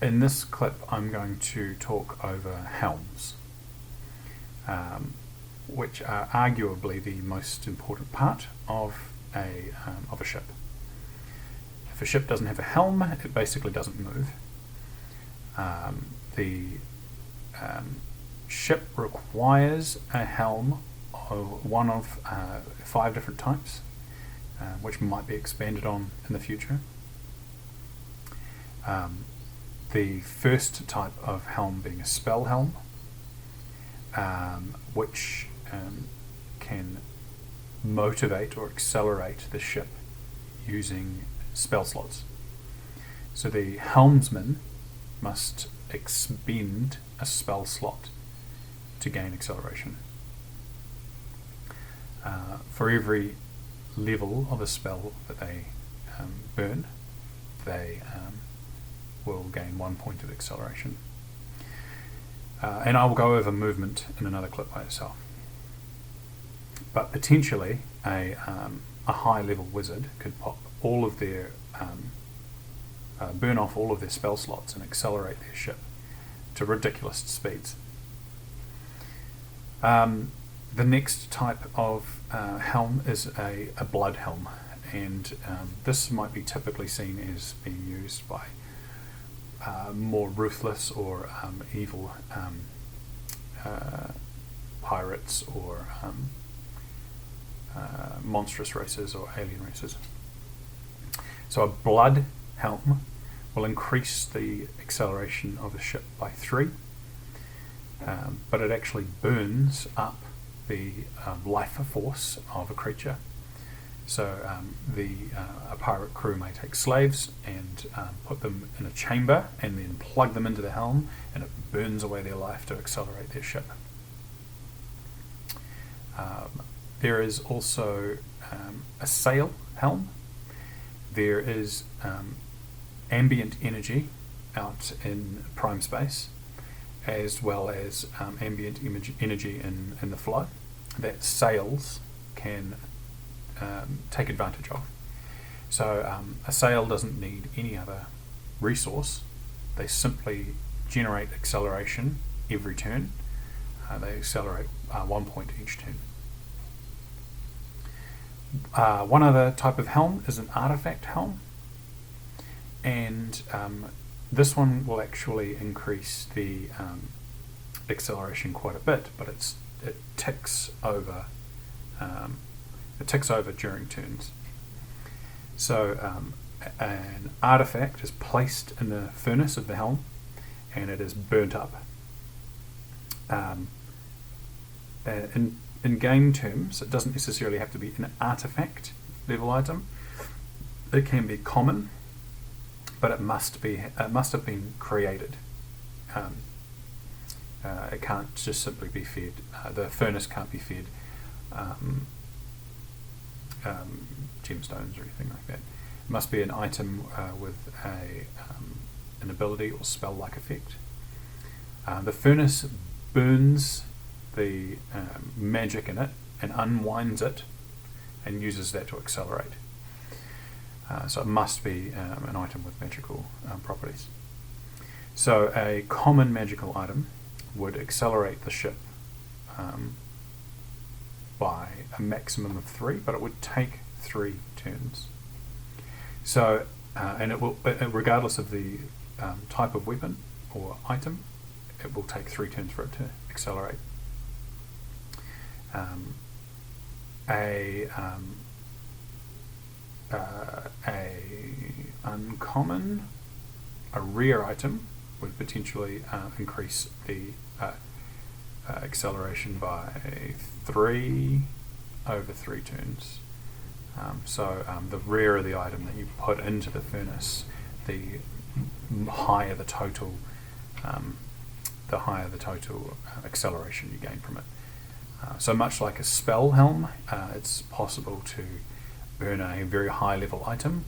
In this clip, I'm going to talk over Helms, which are arguably the most important part of a ship. If a ship doesn't have a helm, it basically doesn't move. The ship requires a helm of one of 5 different types, which might be expanded on in the future. The first type of helm being a spell helm, which can motivate or accelerate the ship using spell slots. So the helmsman must expend a spell slot to gain acceleration. For every level of a spell that they burn, they will gain 1 point of acceleration. And I will go over movement in another clip by itself. But potentially a high level wizard could pop all of their burn off all of their spell slots and accelerate their ship to ridiculous speeds. The next type of helm is a blood helm, and this might be typically seen as being used by more ruthless or evil pirates or monstrous races or alien races. So a blood helm will increase the acceleration of a ship by 3, but it actually burns up the life force of a creature. So a pirate crew may take slaves and put them in a chamber and then plug them into the helm, and it burns away their life to accelerate their ship. There is also a sail helm. There is ambient energy out in prime space, as well as ambient energy in the flow that sails can take advantage of. So a sail doesn't need any other resource. They simply generate acceleration every turn. They accelerate 1 point each turn. One other type of helm is an artifact helm, and this one will actually increase the acceleration quite a bit, but it ticks over. It ticks over during turns. So an artifact is placed in the furnace of the helm, and it is burnt up. In game terms, it doesn't necessarily have to be an artifact level item. It can be common, but it must have been created. It can't just simply be fed. The furnace can't be fed gemstones or anything like that. It must be an item with an ability or spell-like effect. The furnace burns the magic in it and unwinds it and uses that to accelerate. So it must be an item with magical properties. So a common magical item would accelerate the ship by a maximum of 3, but it would take 3 turns. So, and it will, regardless of the type of weapon or item, it will take 3 turns for it to accelerate. A uncommon, a rare item would potentially increase the acceleration by 3 over 3 turns. So the rarer the item that you put into the furnace, the higher the total acceleration you gain from it. So much like a spell helm, it's possible to burn a very high level item.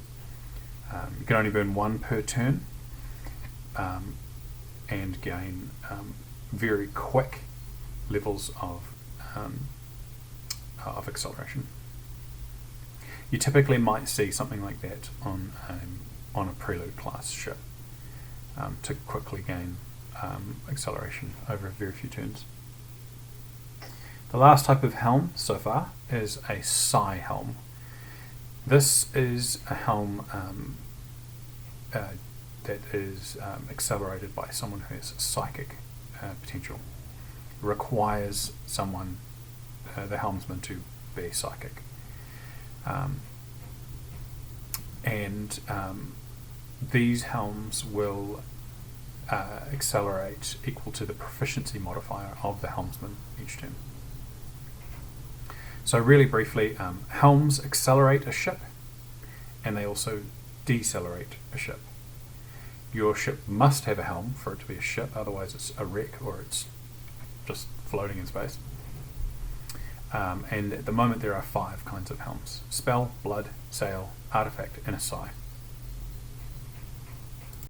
You can only burn 1 per turn, and gain very quick levels of acceleration. You typically might see something like that on a Prelude class ship. to quickly gain acceleration over very few turns. The last type of helm so far is a psi helm. This is a helm that is accelerated by someone who has psychic potential. Requires someone, the helmsman, to be psychic. And these helms will accelerate equal to the proficiency modifier of the helmsman each turn. So really briefly, helms accelerate a ship, and they also decelerate a ship. Your ship must have a helm for it to be a ship, otherwise it's a wreck or it's just floating in space. And at the moment there are 5 kinds of helms: spell, blood, sail, artifact, and a psi.